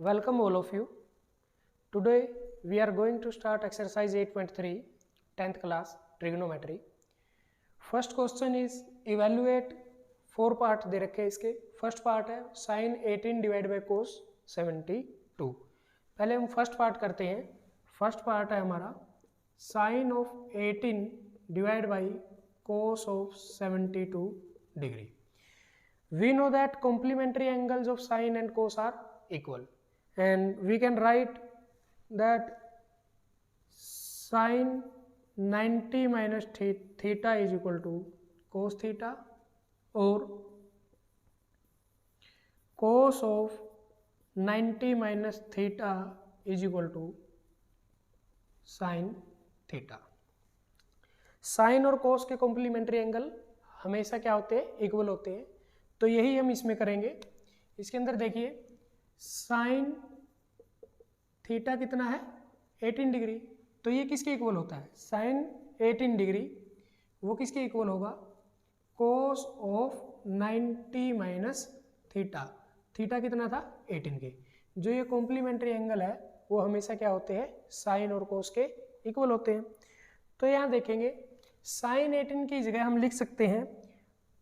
Welcome all of you. Today we are going to start exercise 8.3 10th class trigonometry. First question is evaluate 4 part दे रखे हैं इसके. First part है sin 18 divide by cos 72. पहले हम first part करते हैं. First part है हमारा sin of 18 divide by cos of 72 degree. We know that complementary angles of sin and cos are equal, and we can write that sin 90 minus theta is equal to cos theta, or cos of 90 minus theta is equal to sin theta. sin और cos के complementary angle हमेशा क्या होते हैं? Equal होते हैं. तो यही हम इसमें करेंगे. इसके अंदर देखिए साइन थीटा कितना है? 18 डिग्री. तो ये किसके इक्वल होता है? साइन 18 डिग्री वो किसके इक्वल होगा? कोस ऑफ 90 माइनस थीटा. थीटा कितना था? 18 के. जो ये कॉम्प्लीमेंट्री एंगल है वो हमेशा क्या होते हैं? साइन और कोस के इक्वल होते हैं. तो यहाँ देखेंगे साइन 18 की जगह हम लिख सकते हैं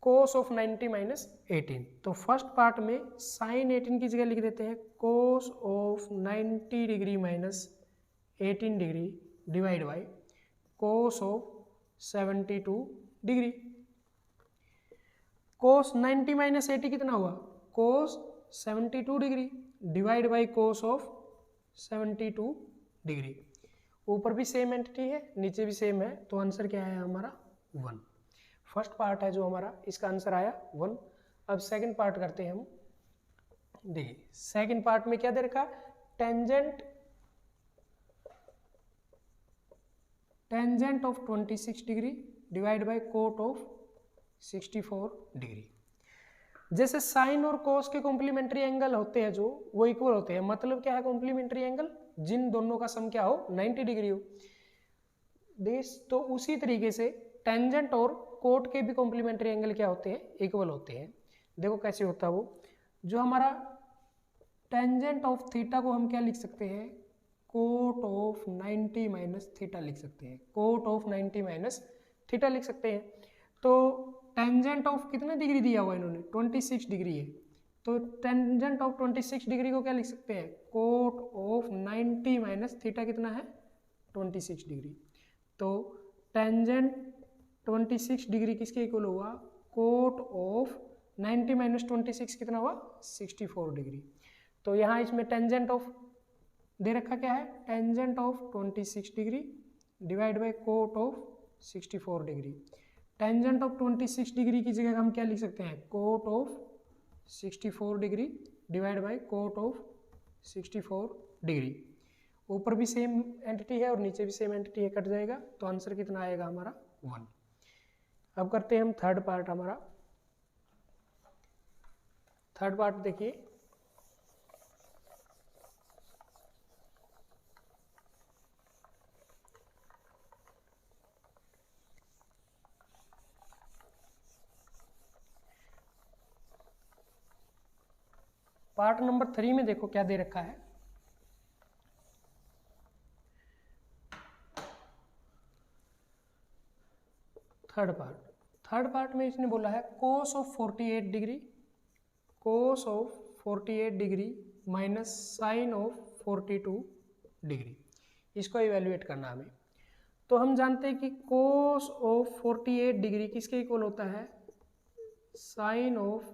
कोस ऑफ 90 माइनस 18. तो फर्स्ट पार्ट में साइन 18 की जगह लिख देते हैं cos of 90 degree minus 18 degree divide by cos of 72 degree. Cos 90 minus 80 कितना हुआ? कोस 72 degree divide by cos of 72 degree. ऊपर भी सेम एंटिटी है, नीचे भी सेम है, तो आंसर क्या है हमारा? 1. फर्स्ट पार्ट है जो हमारा, इसका आंसर आया 1. अब सेकंड पार्ट करते हैं हम. देखिए सेकंड पार्ट में क्या दे रखा? Tangent of 26 degree divide by cot of 64 degree. जैसे साइन और कोस के कॉम्प्लीमेंट्री एंगल होते हैं जो वो इक्वल होते हैं. मतलब क्या है कॉम्प्लीमेंट्री एंगल? जिन दोनों का सम क्या हो? 90 डिग्री हो. तो उसी तरीके से टेंजेंट और कोट के भी कॉम्प्लीमेंट्री एंगल क्या होते हैं? इक्वल होते हैं. देखो कैसे होता है वो. जो हमारा टेंजेंट ऑफ थीटा को हम क्या लिख सकते हैं? कोट ऑफ 90 माइनस थीटा लिख सकते हैं. कोट ऑफ 90 माइनस थीटा लिख सकते हैं. तो टेंजेंट ऑफ कितने डिग्री दिया हुआ इन्होंने? 26 डिग्री है. तो टेंजेंट ऑफ 26 डिग्री को क्या लिख सकते हैं? कोट ऑफ 90 माइनस थीटा कितना है? 26 डिग्री. तो टेंजेंट 26 डिग्री किसके इक्वल हुआ? कोट ऑफ 90 माइनस 26 कितना हुआ? 64 डिग्री. तो यहाँ इसमें टेंजेंट ऑफ दे रखा क्या है? Tangent of 26 degree divide by cot of 64 degree. Tangent of 26 degree की जगह हम क्या लिख सकते हैं? Cot of 64 degree divide by cot of 64 degree. ऊपर भी सेम एंटिटी है और नीचे भी सेम एंटिटी है, कट जाएगा. तो आंसर कितना आएगा हमारा? 1. अब करते हैं हम थर्ड पार्ट. हमारा थर्ड पार्ट देखिए. पार्ट नंबर 3 में देखो क्या दे रखा है. थर्ड पार्ट में इसने बोला है cos of 48 degree, cos of 48 degree minus sine of 42 degree. इसको इवेल्युएट करना हमें. तो हम जानते हैं कि कोस ऑफ 48 डिग्री किसके इक्वल होता है? साइन ऑफ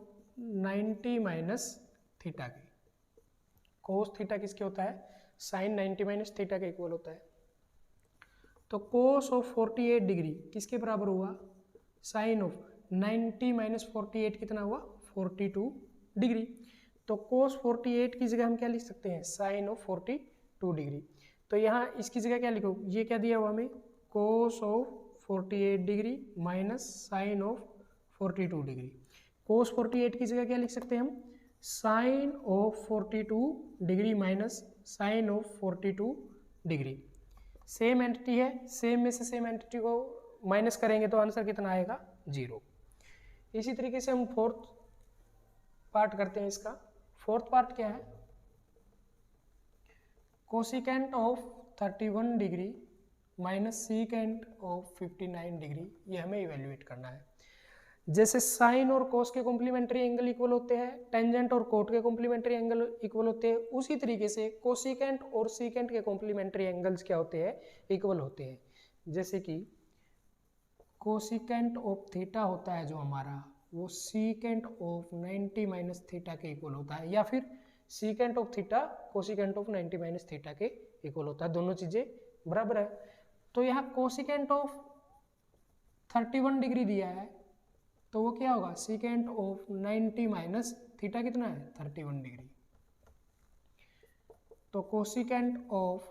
90 माइनस थीटा के. कोस थीटा किसके होता है? साइन 90 माइनस थीटा के इक्वल होता है. तो कोस ऑफ 48 डिग्री किसके बराबर हुआ? साइन ऑफ 90 माइनस 48 कितना हुआ? 42 डिग्री. तो कोस 48 की जगह हम क्या लिख सकते हैं? Sine of 42 degree. तो यहाँ इसकी जगह क्या लिखो? ये क्या दिया हुआ हमें? Cos of 48 degree minus sine of 42 degree. Cos 48 की जगह क्या लिख सकते हैं हम? Sine of 42 degree minus sine of 42 degree. Same entity है, सेम में से सेम एंटिटी को माइनस करेंगे तो आंसर कितना आएगा? 0. इसी तरीके से हम फोर्थ पार्ट करते हैं इसका. फोर्थ पार्ट क्या है? Cosecant of 31 degree minus secant of 59 degree, ये हमें इवेल्युएट करना है। जैसे साइन और कोस के कॉम्प्लीमेंट्री एंगल इक्वल होते हैं, टेंजेंट और कोट के कॉम्प्लीमेंट्री एंगल इक्वल होते हैं, उसी तरीके से कोसिकेंट और सीकेंट के कॉम्प्लीमेंट्री एंगल्स क्या होते हैं, इक्वल होते हैं। जैसे कि कोसिकेंट ऑफ थीटा होता है जो हमारा, वो सीकेंट ऑफ 90 माइनस थीटा के इक्वल होता है, या फिर secant of theta cosecant of 90 minus theta के इक्वल होता है, दोनों चीजें बराबर है। तो यहाँ कोसिकेंट ऑफ 31 डिग्री दिया है, तो वो क्या होगा, सीकेंट ऑफ 90 माइनस थीटा कितना है, 31 डिग्री। तो कोसिकेंट ऑफ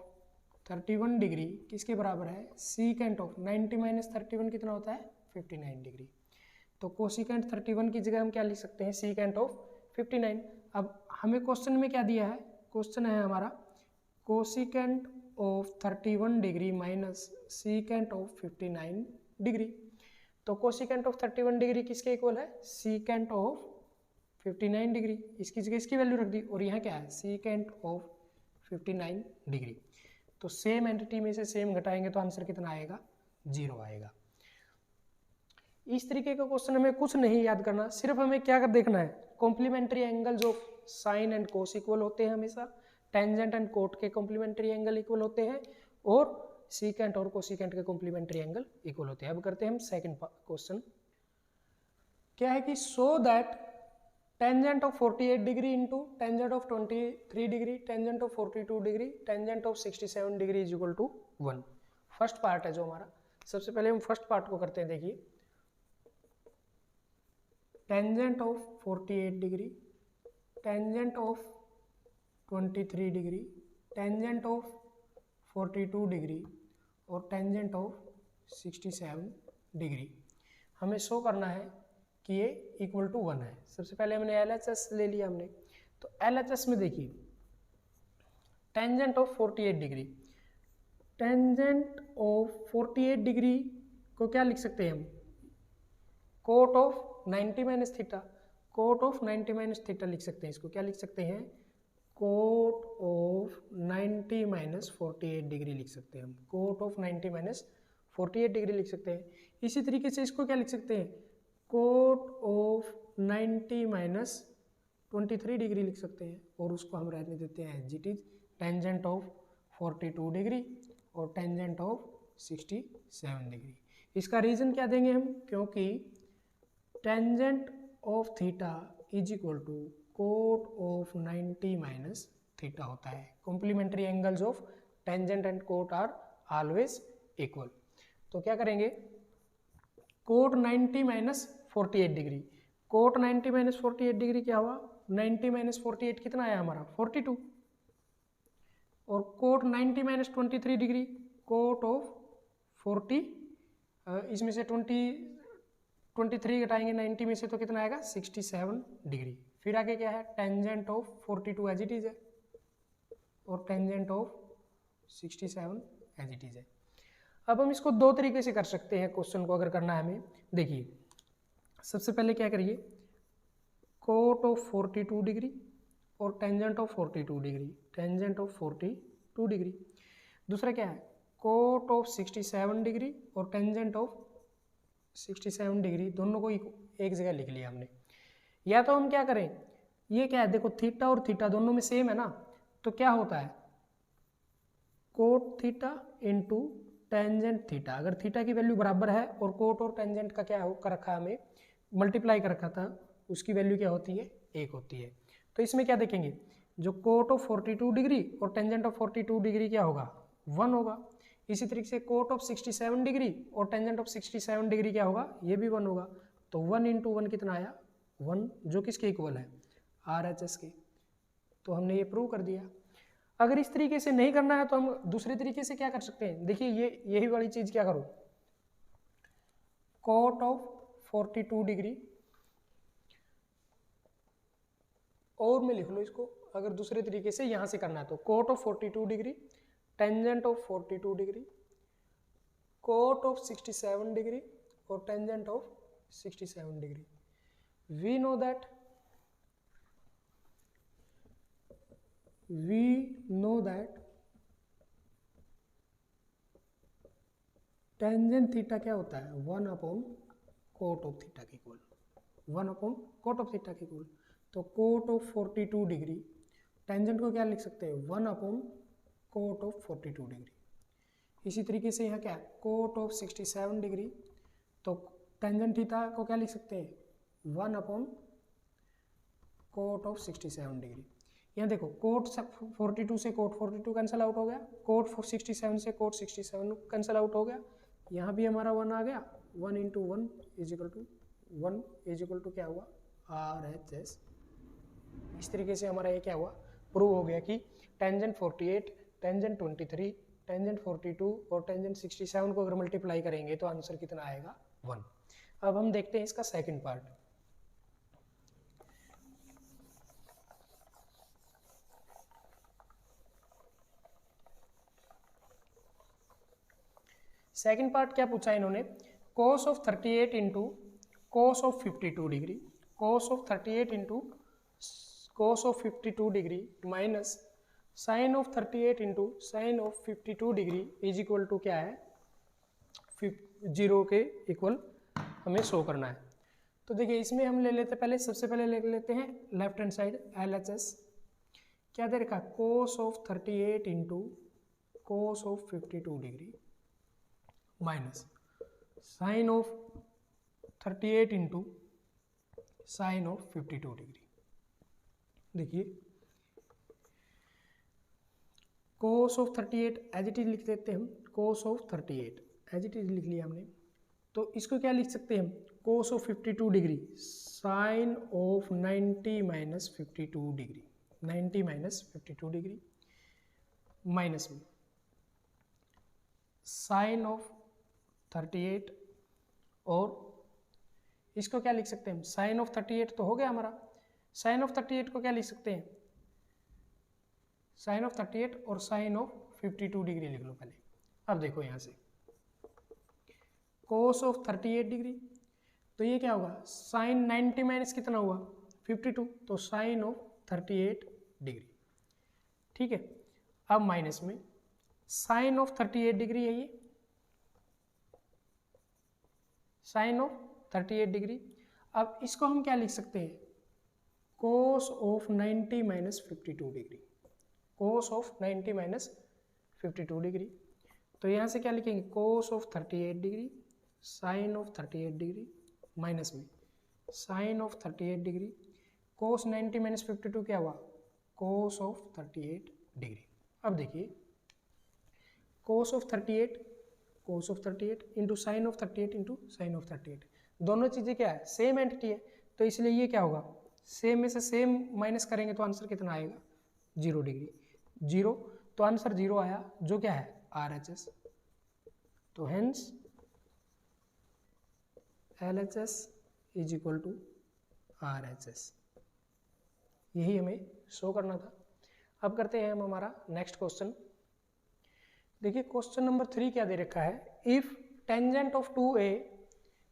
31 डिग्री किसके बराबर है, सीकेंट ऑफ 90 माइनस 31 कितना होता है, 59 डिग्री। तो कोसिकेंट 31 की जगह हम क्या लिख सकते हैं, सीकेंट ऑफ 59। अब हमें क्वेश्चन में क्या दिया है, क्वेश्चन है हमारा cosecant of 31 degree minus secant of 59 degree. तो कोसिकेंट ऑफ 31 डिग्री किसके इक्वल है, सीकेंट ऑफ 59 डिग्री, इसकी जगह इसकी वैल्यू रख दी, और यहाँ क्या है, सीकेंट ऑफ 59 डिग्री। तो सेम एंटिटी में से सेम घटाएंगे तो आंसर कितना आएगा, 0 आएगा। इस तरीके का क्वेश्चन हमें कुछ नहीं याद करना, सिर्फ हमें क्या कर देखना है, complementary angles of sine and cos equal होते हैं हमेशा, टेंजेंट एंड कोट के कॉम्प्लीमेंट्री एंगल इक्वल होते हैं, और सीकेंट और कोसिकेंट के कॉम्प्लीमेंट्री एंगल इक्वल होते हैं। अब करते हैं हम सेकंड क्वेश्चन। क्या है कि so that tangent of 48 degree into tangent of 23 degree tangent of 42 degree tangent of 67 degree is equal to 1। First part है जो हमारा, सबसे पहले हम फर्स्ट पार्ट को करते हैं। देखिए tangent of 48 degree, tangent of 23 degree, tangent of 42 degree और टेंजेंट ऑफ 67 डिग्री हमें शो करना है कि ये इक्वल टू 1 है। सबसे पहले हमने LHS ले लिया हमने, तो LHS में देखिए tangent of 48 degree, tangent of 48 degree को क्या लिख सकते हैं हम, cot of 90 minus theta, cot of 90 minus theta लिख सकते हैं। इसको क्या लिख सकते हैं, कोट ऑफ 90 माइनस 48 डिग्री लिख सकते हैं हम, कोट ऑफ 90 माइनस 48 डिग्री लिख सकते हैं। इसी तरीके से इसको क्या लिख सकते हैं, कोट ऑफ 90 माइनस 23 डिग्री लिख सकते हैं, और उसको हम रहने देते हैं as it is, tangent of 42 degree और टेंजेंट ऑफ 67 डिग्री। इसका रीजन क्या देंगे हम, क्योंकि tangent of theta is equal to cot of 90 minus theta होता है। Complementary angles of tangent and cot are always equal. तो क्या करेंगे, cot 90 minus 48 degree, cot 90 minus 48 degree क्या हुआ, 90 माइनस 48 कितना आया हमारा 42, और cot 90 minus 23 degree, cot of 40, इसमें से 23 घटाएंगे 90 में से तो कितना आएगा 67 डिग्री। फिर आगे क्या है, tangent of 42 as it is है और tangent of 67 as it is है। अब हम इसको दो तरीके से कर सकते हैं क्वेश्चन को अगर करना है हमें। देखिए सबसे पहले क्या करिए, कोट ऑफ 42 डिग्री और tangent of 42 degree, tangent of 42 degree. दूसरा क्या है, कोट ऑफ 67 डिग्री और टेंजेंट ऑफ 67 डिग्री, दोनों को एक जगह लिख लिया हमने। या तो हम क्या करें, ये क्या है, देखो थीटा और थीटा दोनों में सेम है ना, तो क्या होता है cot theta into tangent theta. अगर थीटा की वैल्यू बराबर है और कोट और टेंजेंट का क्या कर रखा है, हमें मल्टीप्लाई कर रखा था, उसकी वैल्यू क्या होती है, 1 होती है। तो इसमें क्या देखेंगे, जो कोट ऑफ 42 डिग्री और टेंजेंट ऑफ 42 डिग्री क्या होगा, 1 होगा। इसी तरीके से कोट ऑफ 67 डिग्री और टेंजेंट ऑफ 67 डिग्री क्या होगा, ये भी 1 होगा। तो 1 इंटू 1 कितना आया, 1, जो किसके इक्वल है, RHS के। तो हमने ये प्रूव कर दिया। अगर इस तरीके से नहीं करना है तो हम दूसरे तरीके से क्या कर सकते हैं, देखिए यही वाली चीज क्या करो, कोट ऑफ 42 डिग्री, और में लिख लो इसको, अगर दूसरे तरीके से यहां से करना है तो cot of 42 degree, tangent of 42 degree, cot of 67 degree और tangent of 67 degree. We know that tangent theta क्या होता है, 1 अपॉन कोट ऑफ थीटा के equal, 1 upon cot of theta के इक्वल। तो कोट ऑफ 42 डिग्री, टेंजेंट को क्या लिख सकते हैं, 1 अपॉन कोट ऑफ 42 डिग्री। इसी तरीके से यहाँ क्या है, कोट ऑफ 67 डिग्री, तो टेंजेंट थीटा को क्या लिख सकते हैं, 1 अपॉन कोट ऑफ 67 डिग्री। यहाँ देखो कोट 42 से कोट 42 कैंसिल आउट हो गया, कोट 67 से कोट 67 कैंसिल आउट हो गया, यहाँ भी हमारा 1 आ गया, 1 into 1 is equal to 1 is equal to क्या हुआ, RHS। इस तरीके से हमारा ये क्या हुआ, प्रूव हो गया कि टेंजेंट 48, टेंजेंट 23, टेंजेंट 42 और टेंजेंट 67 को अगर मल्टीप्लाई करेंगे तो आंसर कितना आएगा, 1। अब हम देखते हैं इसका सेकंड पार्ट। सेकंड पार्ट क्या पूछा इन्होंने, cos of 38 into cos of 52 degree, cos of 38 into cos of 52 degree minus sine of 38 into sine of 52 degree is equal to क्या है, 0 के इक्वल हमें शो करना है। तो देखिए इसमें हम ले लेते पहले, सबसे पहले ले लेते हैं लेफ्ट हैंड साइड LHS, क्या दे रखा, cos of 38 into cos of 52 degree minus sine of 38 into sine of 52 degree. देखिए cos of 38 as it is लिख देते हैं हम, cos of 38 as it is लिख लिया हमने। तो इसको क्या लिख सकते हैं हम, cos of 52 degree sine of 90 minus 52 degree, 90 minus 52 degree minus में साइन ऑफ 38, और इसको क्या लिख सकते हैं हम, साइन ऑफ 38 तो हो गया हमारा, साइन ऑफ 38 को क्या लिख सकते हैं, साइन ऑफ 38 और साइन ऑफ 52 डिग्री लिख लो पहले। अब देखो यहाँ से कोस ऑफ 38 डिग्री, तो ये क्या होगा, साइन 90 माइनस कितना हुआ 52, तो साइन ऑफ 38 डिग्री, ठीक है। अब माइनस में साइन ऑफ 38 डिग्री है ये, साइन ऑफ 38 डिग्री। अब इसको हम क्या लिख सकते हैं, cos of 90 minus 52 degree, cos of 90 minus 52 degree. तो यहाँ से क्या लिखेंगे, cos of 38 degree sine of 38 degree minus में sine of 38 degree, cos 90 minus 52 क्या हुआ, कोस ऑफ 38 डिग्री। अब देखिए cos of 38 cos of 38 into sine of 38 into sine of 38, दोनों चीज़ें क्या है, सेम एंटिटी है, तो इसलिए ये क्या होगा, सेम में से सेम माइनस करेंगे तो आंसर कितना आएगा, 0 डिग्री, 0, तो आंसर 0 आया, जो क्या है RHS। तो hence LHS is equal to RHS, यही हमें शो करना था। अब करते हैं हम हमारा नेक्स्ट क्वेश्चन। देखिए क्वेश्चन नंबर 3 क्या दे रखा है, if tangent of 2A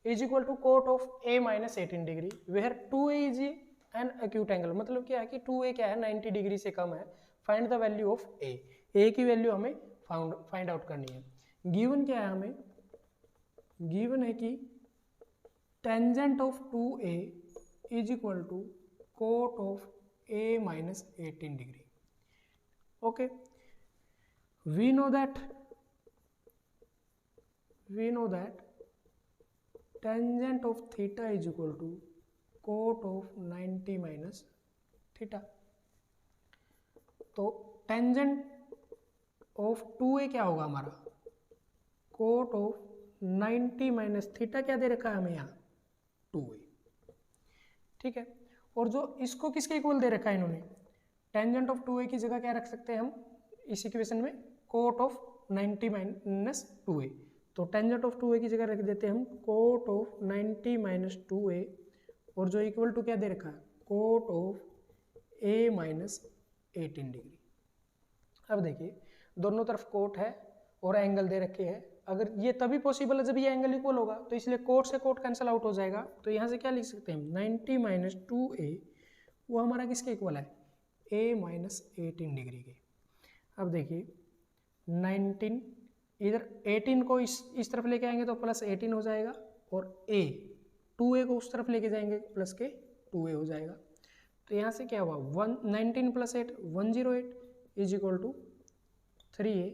is equal to cot of A minus 18 degree where 2A is an acute angle, मतलब क्या है कि 2A क्या है 90 डिग्री से कम है, find the value of A की वैल्यू हमें फाइंड आउट करनी है। गिवन क्या है हमें, गिवन है कि tangent of 2A is equal to cot of A minus 18 degree. Okay, we know that tangent of theta is equal to cot of 90 minus theta। तो टेंजेंट ऑफ 2A क्या होगा हमारा, कोट ऑफ 90 माइनस थीटा क्या दे रखा है हमें यहाँ 2A, ठीक है। और जो इसको किसके इक्वल दे रखा है इन्होंने, टेंजेंट ऑफ 2A की जगह क्या रख सकते हैं हम इस इक्वेशन में, कोट ऑफ 90 माइनस 2A, तो टेंजेंट ऑफ 2A की जगह रख देते हैं हम कोट ऑफ 90 माइनस 2A, और जो इक्वल टू क्या दे रखा है, cot of A minus 18 degree. अब देखिए दोनों तरफ कोट है और एंगल दे रखे हैं, अगर ये तभी पॉसिबल है जब ये एंगल इक्वल होगा, तो इसलिए कोट से कोट कैंसिल आउट हो जाएगा, तो यहाँ से क्या लिख सकते हैं 90 माइनस 2A, वो हमारा किसके इक्वल है, A माइनस 18 डिग्री के। अब देखिए 19 इधर 18 को इस तरफ लेके आएंगे तो प्लस 18 हो जाएगा, और a 2a को उस तरफ लेके जाएंगे प्लस के 2a हो जाएगा। तो यहाँ से क्या हुआ 19 + 8 108 इज इक्वल टू 3a,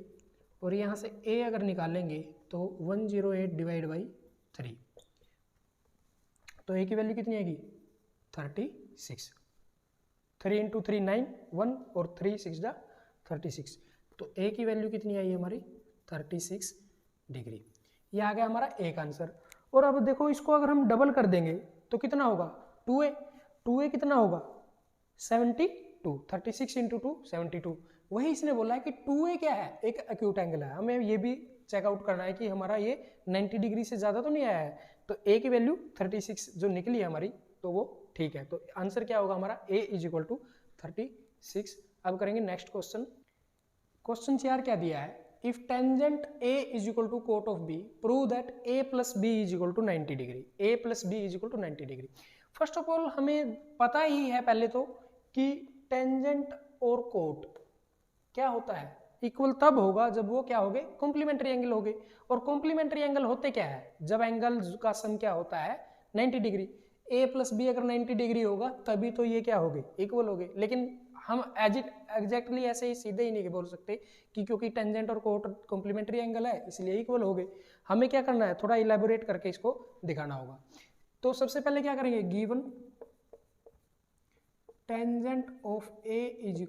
और यहाँ से a अगर निकालेंगे तो 108 डिवाइड बाई 3, तो a की वैल्यू कितनी आएगी 36। 3 × 3 9 1 और 3 6 जा 36, तो a की वैल्यू कितनी आई हमारी 36 डिग्री। ये आ गया हमारा एक आंसर। और अब देखो इसको अगर हम डबल कर देंगे तो कितना होगा 2a कितना होगा 72, 36 × 2 72। वही इसने बोला है कि 2a क्या है, एक एक्यूट एंगल है, हमें ये भी चेकआउट करना है कि हमारा ये 90 डिग्री से ज़्यादा तो नहीं आया है। तो a की वैल्यू 36 जो निकली है हमारी, तो वो ठीक है। तो आंसर क्या होगा हमारा a = 36। अब करेंगे नेक्स्ट क्वेश्चन। क्वेश्चन 4 क्या दिया है, if tangent a = cot of b prove that a + b = 90 degree, a + b = 90 degree. First of all हमें पता ही है पहले तो कि टेंजेंट और कोट क्या होता है, इक्वल तब होगा जब वो क्या होगे कॉम्प्लीमेंट्री एंगल होगे। और कॉम्प्लीमेंट्री एंगल होते क्या है, जब एंगल का सम क्या होता है 90 डिग्री। a + b अगर 90 डिग्री होगा तभी तो ये क्या होगे इक्वल होगे। लेकिन हम एग्जैक्टली ऐसे ही सीधे ही नहीं बोल सकते कि क्योंकि टेंजेंट और कोट कॉम्प्लीमेंट्री एंगल है इसलिए इक्वल हो गए। हमें क्या करना है, थोड़ा इलेबोरेट करके इसको दिखाना होगा। तो सबसे पहले क्या करेंगे, given tangent of a =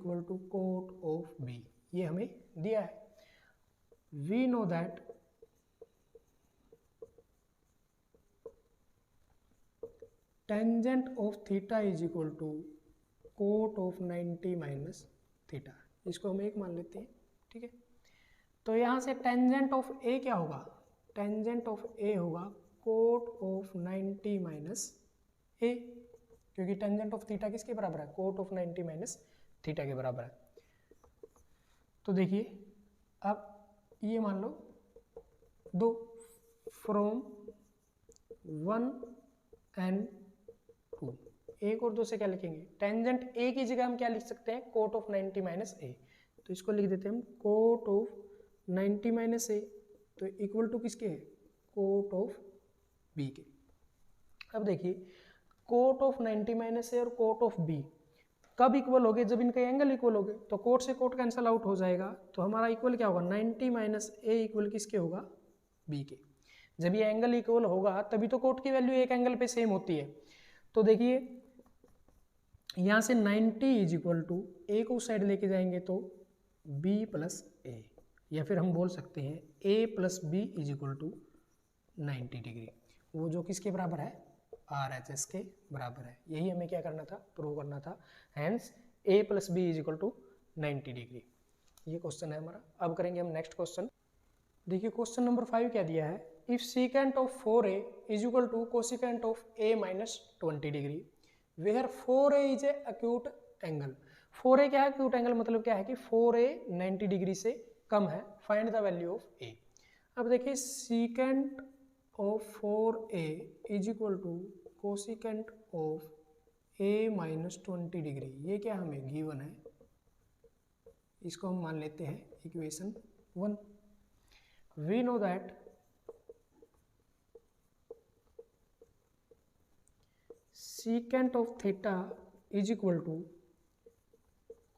cot of b, ये हमें दिया है। We know that tangent of theta = cot of 90 minus theta, इसको हम एक मान लेते हैं, ठीक है। तो यहाँ से टेंजेंट ऑफ ए क्या होगा, टेंजेंट ऑफ ए होगा कोट ऑफ 90 माइनस ए, क्योंकि टेंजेंट ऑफ थीटा किसके बराबर है, कोट ऑफ 90 माइनस थीटा के बराबर है। तो देखिए अब ये मान लो दो, फ्रॉम 1 and 2, एक और दो से क्या लिखेंगे, टेंजेंट ए की जगह हम क्या लिख सकते हैं कोट ऑफ 90 माइनस ए, तो इसको लिख देते हैं हम कोट ऑफ 90 माइनस ए, तो इक्वल टू किसके है कोट ऑफ बी के। अब देखिए कोट ऑफ 90 माइनस ए और कोट ऑफ बी कब इक्वल हो गए, जब इनके एंगल इक्वल हो गए, तो कोट से कोट कैंसिल आउट हो जाएगा, तो हमारा इक्वल क्या होगा 90 माइनस ए इक्वल किसके होगा बी के। जब ये एंगल इक्वल होगा तभी तो कोट की वैल्यू एक एंगल पे सेम होती है। तो देखिए यहाँ से 90 = ए को उस साइड लेके जाएंगे तो b + a, या फिर हम बोल सकते हैं a + b = 90 डिग्री, वो जो किसके बराबर है RHS के बराबर है। यही हमें क्या करना था, प्रूव करना था। Hence a + b = 90 degree. ये क्वेश्चन है हमारा। अब करेंगे हम नेक्स्ट क्वेश्चन। देखिए क्वेश्चन नंबर 5 क्या दिया है, if secant of 4a = cosecant of a - 20 degree where 4a is a acute angle. 4a क्या है एक्यूट एंगल, मतलब क्या है कि 4a 90 डिग्री से कम है, find the value of a। अब देखिए secant of 4a = cosecant of a - 20 degree, ये क्या हमें गिवन है, इसको हम मान लेते हैं equation 1। We know that secant of theta =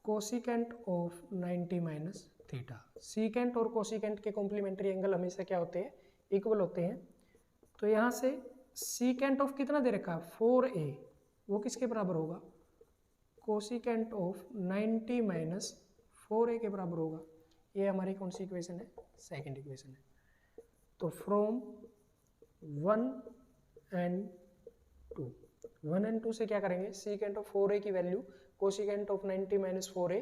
cosecant of 90 minus theta. Secant और कोसिकेंट के कॉम्प्लीमेंट्री एंगल हमेशा क्या होते हैं इक्वल होते हैं। तो यहाँ से सीकेंट ऑफ कितना दे रखा है 4a, वो किसके बराबर होगा कोसिकेंट ऑफ 90 माइनस 4a के बराबर होगा। ये हमारी कौन सी इक्वेशन है, सेकंड इक्वेशन है। तो फ्रॉम 1 and 2, 1 and 2 से क्या करेंगे, सीकेंट ऑफ 4a की value cosecant of 90 minus 4a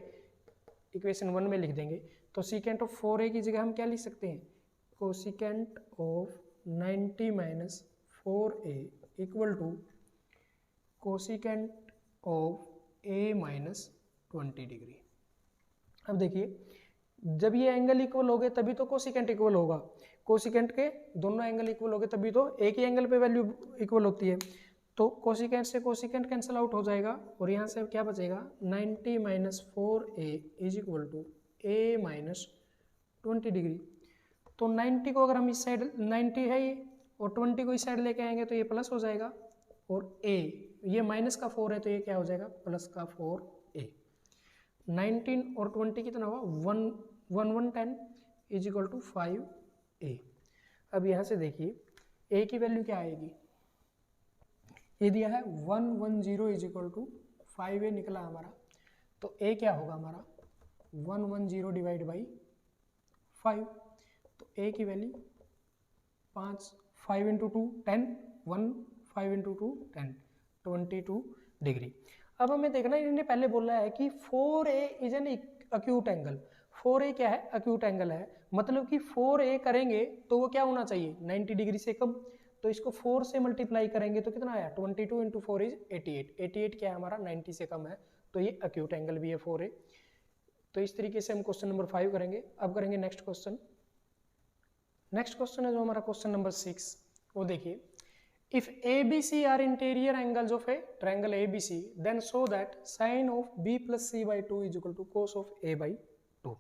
equation 1 में लिख देंगे। तो सीकेंट ऑफ 4a की जगह हम क्या लिख सकते हैं, cosecant of 90 minus 4a equal to cosecant of a - 20 degree. अब देखिए जब ये एंगल इक्वल हो गए तभी तो कोसिकेंट इक्वल होगा, कोसिकेंट के दोनों एंगल इक्वल हो गए तभी तो एक ही एंगल पे वैल्यू इक्वल होती है। तो कोसिकेंट से कोसिकेंट कैंसिल आउट हो जाएगा और यहाँ से क्या बचेगा 90 माइनस 4a = a - 20 डिग्री। तो 90 को अगर हम इस साइड 90 है ये और 20 को इस साइड लेके आएंगे तो ये प्लस हो जाएगा और ए ये माइनस का 4 है तो ये क्या हो जाएगा प्लस का 4a। 19 और 20 कितना होगा 1 इज इक्वल टू 5a। अब यहाँ से देखिए a की वैल्यू क्या आएगी, ये दिया है 110 इज इक्वल टू 5a निकला हमारा, तो a क्या होगा हमारा 110 डिवाइड बाई 5, तो a की वैल्यू 5 इंटू 2 10 5 इंटू 2 10 22 डिग्री। अब हमें देखना है इन्होंने पहले बोला है कि 4a is an acute angle, 4a क्या है अक्यूट एंगल है, मतलब कि 4a करेंगे तो वो क्या होना चाहिए 90 डिग्री से कम, तो इसको 4 से मल्टीप्लाई करेंगे तो कितना आया 22 इंटू 4 इज 88 क्या है हमारा 90 से कम है, तो ये अक्यूट एंगल भी है 4a। तो इस तरीके से हम क्वेश्चन नंबर 5 करेंगे। अब करेंगे नेक्स्ट क्वेश्चन। नेक्स्ट क्वेश्चन है जो हमारा क्वेश्चन नंबर 6, वो देखिए if ABC are interior angles of a triangle ABC then show that sine of B plus C by 2 is equal to cos of A by 2।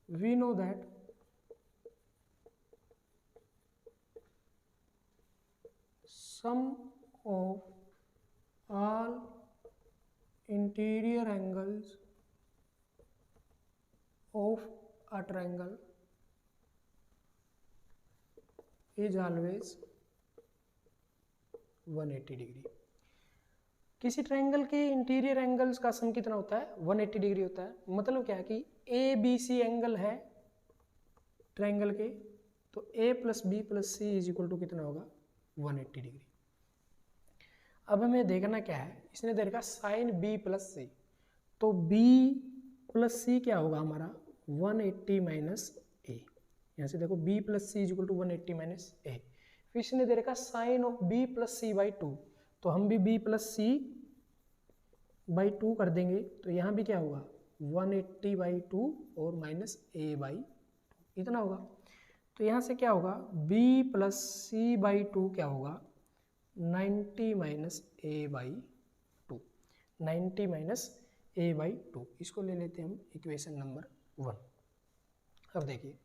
We know that sum of all interior angles of a triangle is always 180 degree. किसी triangle के interior angles का सम कितना होता है 180 degree होता है, मतलब क्या है कि ABC एंगल है ट्रायंगल के, तो A plus B plus C is equal to कितना होगा 180 डिग्री। अब हमें देखना क्या है, इसने दे रखा साइन B प्लस C, तो B प्लस C क्या होगा हमारा 180 माइनस A, यहाँ से देखो B plus C is equal to 180 minus A। फिर इसने दे रखा sine of B plus C by 2, तो हम भी B प्लस C बाई 2 कर देंगे, तो यहाँ भी क्या होगा 180 बाई 2 और माइनस A बाई 2 इतना होगा। तो यहाँ से क्या होगा B प्लस C बाई 2 क्या होगा 90 minus A by 2, 90 minus A by 2, इसको ले लेते हैं हम इक्वेशन नंबर 1। अब देखिए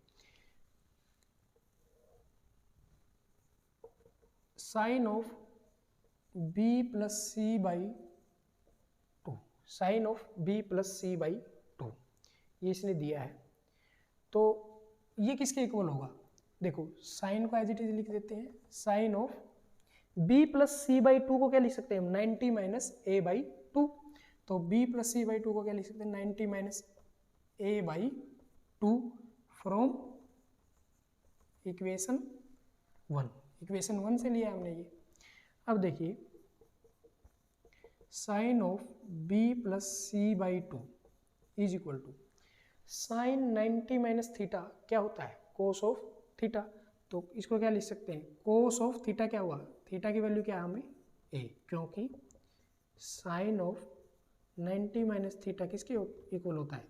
sine of B plus C by 2, sine of B plus C by 2 ये इसने दिया है, तो ये किसके इक्वल होगा, देखो साइन को एज इट इज लिख देते हैं, sine of B plus C by 2 को क्या लिख सकते हैं हम 90 माइनस A बाई 2, तो B प्लस C बाई 2 को क्या लिख सकते हैं 90 minus A by 2 from equation 1, equation 1 से लिया हमने ये। अब देखिए sine of B plus C by 2 is equal to sine 90 minus theta क्या होता है कोस ऑफ थीटा, तो इसको क्या लिख सकते हैं कोस ऑफ थीटा क्या हुआ, थीटा की वैल्यू क्या है हमें A, क्योंकि साइन ऑफ 90 माइनस थीटा किसके इक्वल होता है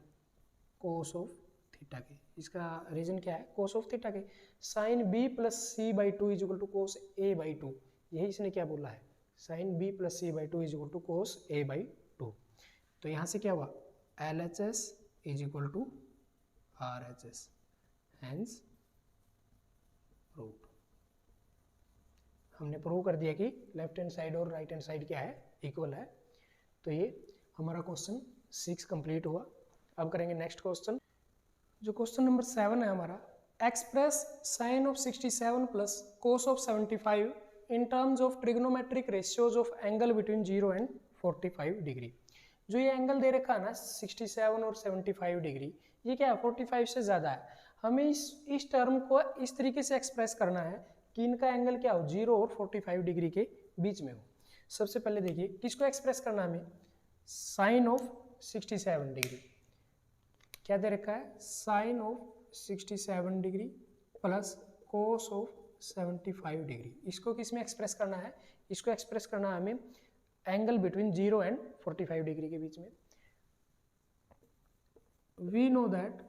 कोस ऑफ थीटा के, इसका रीजन क्या है कोस ऑफ थीटा के। Sine B plus C by 2 is equal to cos A by 2, यही इसने क्या बोला है sine B plus C by 2 is equal to cos A by 2, तो यहाँ से क्या हुआ LHS is equal to RHS, hence proved. हमने प्रूव कर दिया कि लेफ्ट हैंड साइड और राइट हैंड साइड क्या है इक्वल है। तो ये हमारा क्वेश्चन 6 कंप्लीट हुआ। अब करेंगे नेक्स्ट क्वेश्चन, जो क्वेश्चन नंबर 7 है हमारा, express sine of 67 plus cos of 75 in terms of trigonometric ratios of angle between 0 and 45 degree. जो ये एंगल दे रखा है ना 67 और 75 डिग्री, ये क्या है 45 से ज़्यादा है। हमें इस टर्म को इस तरीके से एक्सप्रेस करना है कि इनका एंगल क्या हो 0 और 45 डिग्री के बीच में हो। सबसे पहले देखिए किसको एक्सप्रेस करना है हमें, साइन ऑफ 67 डिग्री क्या दे रखा है sine of 67 degree plus cos of 75 degree, इसको किस में एक्सप्रेस करना है, इसको एक्सप्रेस करना है हमें एंगल बिटवीन 0 एंड 45 डिग्री के बीच में। We know that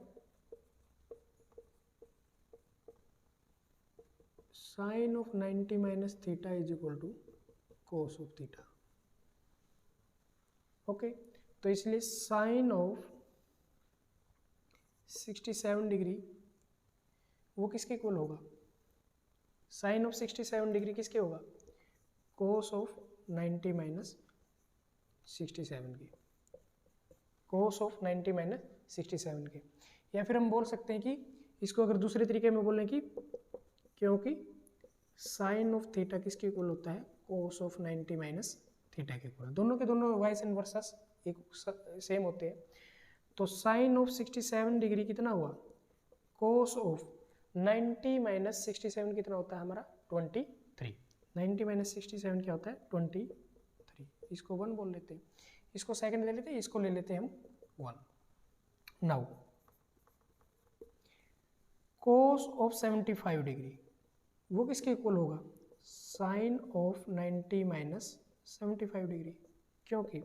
sine of 90 minus theta is equal to cos of theta. Okay, तो इसलिए साइन ऑफ 67 डिग्री वो किसके इक्वल होगा, साइन ऑफ 67 डिग्री किसके होगा, कोस ऑफ 90 माइनस 67 के, कोस ऑफ 90 माइनस 67 के। या फिर हम बोल सकते हैं कि इसको अगर दूसरे तरीके में बोलें कि क्योंकि साइन ऑफ थीटा किसके इक्वल होता है, कोस ऑफ 90 माइनस थीटा के इक्वल। दोनों के दोनों वाइस एंड वर्सस एक सेम होते हैं। तो साइन ऑफ 67 डिग्री कितना हुआ, कोस ऑफ 90 माइनस 67 कितना होता है हमारा 23। 90 माइनस 67 क्या होता है 23। इसको 1 बोल लेते हैं, इसको सेकंड ले लेते हैं, इसको ले लेते हैं हम 1। नाउ कोस ऑफ 75 डिग्री वो किसके इक्वल होगा, साइन ऑफ 90 माइनस 75 डिग्री, क्योंकि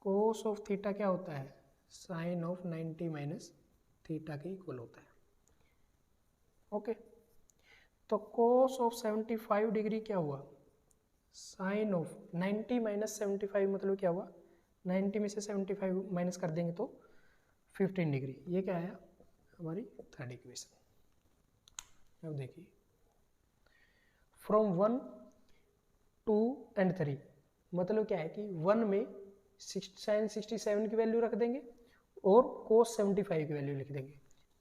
कोस ऑफ थीटा क्या होता है, साइन ऑफ 90 माइनस थीटा के इक्वल होता है। ओके, तो कोस ऑफ 75 डिग्री क्या हुआ, साइन ऑफ 90 माइनस 75 मतलब क्या हुआ, 90 में से 75 माइनस कर देंगे तो 15 डिग्री। ये क्या है हमारी थर्ड इक्वेशन। अब देखिए फ्रॉम 1 2 एंड 3 मतलब क्या है कि 1 में साइन 67 की वैल्यू रख देंगे और कोस 75 की वैल्यू लिख देंगे।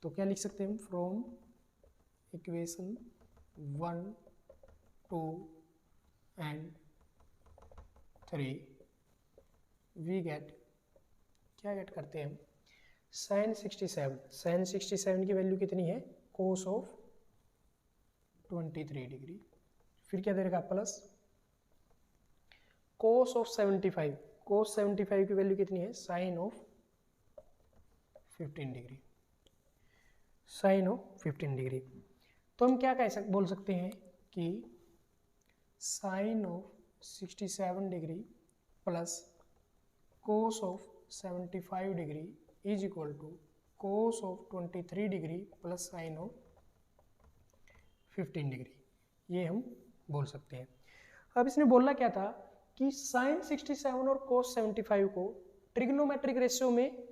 तो क्या लिख सकते हैं हम, from equation 1 2 and 3 we get, क्या गेट करते हैं हम, साइन 67 की वैल्यू कितनी है, कोस ऑफ 23 डिग्री, फिर क्या दे रखा प्लस कोस ऑफ 75, कोस 75 की वैल्यू कितनी है, sine of 15 degree, sine of 15 degree. तो हम क्या बोल सकते हैं कि sine of 67 degree plus cos of 75 degree is equal to cos of 23 degree plus sine of 15 degree, ये हम बोल सकते हैं। अब इसने बोलना क्या था कि साइन 67 और कोस 75 को ट्रिग्नोमेट्रिक रेशियो में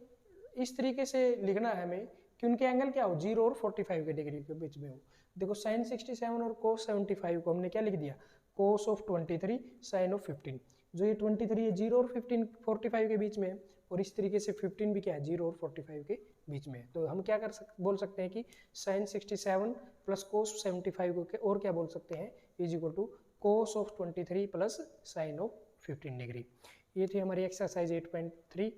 इस तरीके से लिखना है हमें कि उनके एंगल क्या हो, 0 और 45 के डिग्री के बीच में हो। देखो साइन 67 और कोस 75 को हमने क्या लिख दिया, कोस ऑफ 23 साइन ऑफ 15। जो ये 23 है 0 और 15 45 के बीच में है, और इस तरीके से 15 भी क्या है 0 और 45 के बीच में है। तो हम क्या बोल सकते हैं कि साइन 67 प्लस कोस 75 को और क्या बोल सकते हैं, is equal to cos of 23 plus sine of 15 degree. ये थी हमारी एक्सरसाइज 8.3।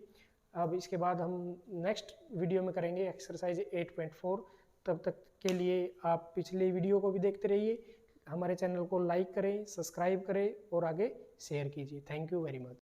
अब इसके बाद हम नेक्स्ट वीडियो में करेंगे एक्सरसाइज 8.4। तब तक के लिए आप पिछले वीडियो को भी देखते रहिए, हमारे चैनल को लाइक करें, सब्सक्राइब करें और आगे शेयर कीजिए। Thank you very much.